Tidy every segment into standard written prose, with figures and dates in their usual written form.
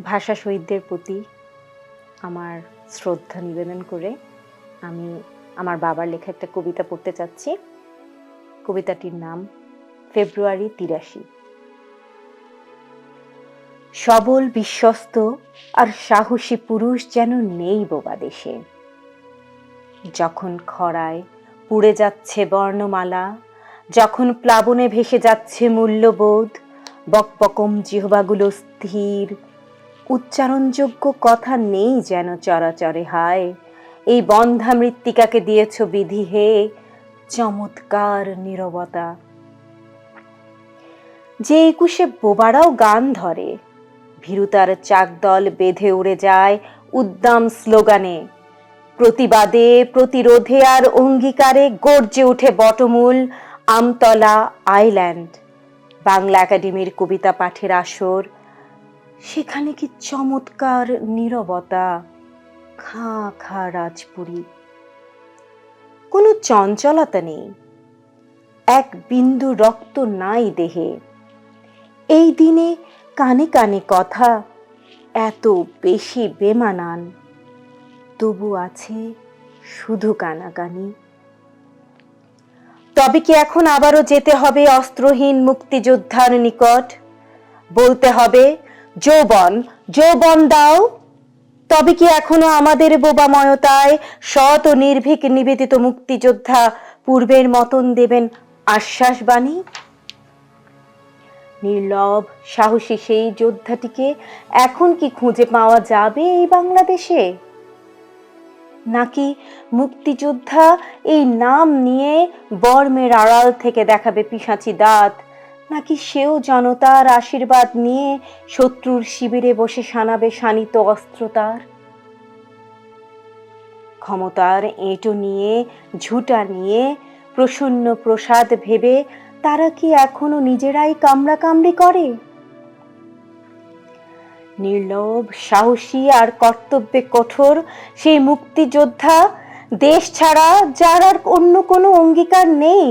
ভাষা শহীদদের প্রতি আমার শ্রদ্ধা নিবেদন করে আমি আমার বাবার লেখা একটা কবিতা পড়তে চাচ্ছি। কবিতাটির নাম ফেব্রুয়ারি ৮৩। সবল, বিশ্বস্ত আর সাহসী পুরুষ যেন নেই বোবা দেশে। যখন খরায় পুড়ে যাচ্ছে বর্ণমালা, যখন প্লাবনে ভেসে যাচ্ছে মূল্যবোধ, বকবকম জিহ্বাগুলো স্থির, উচ্চারণযোগ্য কথা নেই যেন চরাচরে। হায়, এই বন্ধা মৃত্তিকাকে দিয়েছ বিধি হে, চমৎকার নীরবতা। যে একুশে বোবারাও গান ধরে, ভীরুতার চাকদল বেঁধে উড়ে যায় উদ্দাম স্লোগানে, প্রতিবাদে, প্রতিরোধে আর অঙ্গীকারে গর্জে উঠে বটমূল, আমতলা, আইল্যান্ড। বাংলা একাডেমির কবিতা পাঠের আসর, সেখানে কি চমৎকার নীরবতা। খাঁ খাঁ রাজপুরী, কোনো চঞ্চলতা নেই, এক বিন্দু রক্ত নাই দেহে। এই দিনে কানে কানে কথা এত বেশি বেমানান, তবু আছে শুধু কানাকানি। তবে কি এখন আবারও যেতে হবে অস্ত্রহীন মুক্তিযোদ্ধার নিকট? বলতে হবে, যৌবন, যৌবন দাও? তবে কি এখনো আমাদের বোবাময়তায় সৎ ও নির্ভীক নিবেদিত মুক্তিযোদ্ধা পূর্বের মতন দেবেন আশ্বাসবাণী? নির্লভ সাহসী সেই যোদ্ধাটিকে এখন কি খুঁজে পাওয়া যাবে এই বাংলাদেশে? নাকি মুক্তিযোদ্ধা এই নাম নিয়ে বর্মের আড়াল থেকে দেখাবে পিশাচি দাঁত? নাকি সেও জনতার আশীর্বাদ নিয়ে শত্রুর শিবিরে বসে শানাবে শানিত অস্ত্র তার? ক্ষমতার এঁটো নিয়ে, ঝুঁটা নিয়ে, প্রসন্ন প্রসাদ ভেবে তারা কি এখনো নিজেরাই কামড়াকামড়ি করে? নির্লোভ, সাহসী আর কর্তব্যে কঠোর সেই মুক্তিযোদ্ধা দেশ ছাড়া যার আর অন্য কোনো অঙ্গীকার নেই,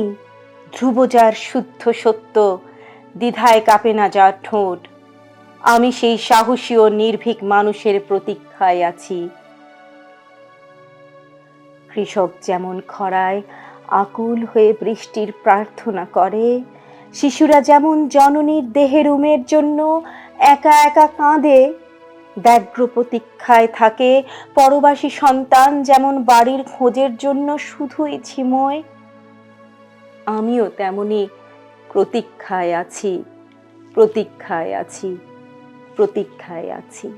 ধ্রুব যার শুদ্ধ সত্য, দ্বিধায় কাঁপে না যার ঠোঁট। আমি সেই সাহসী ও নির্ভীক মানুষের প্রতীক্ষায় আছি। কৃষক যেমন খরায় আকুল হয়ে বৃষ্টির প্রার্থনা করে, শিশুরা যেমন জননীর দেহের উমের জন্য একা একা কাঁদে, ব্যগ্র প্রতীক্ষায় থাকে পরবাসী সন্তান যেমন বাড়ির খোঁজের জন্য শুধুই ঝিমোয়, আমিও তেমনি প্রতীক্ষায় আছি, প্রতীক্ষায় আছি, প্রতীক্ষায় আছি।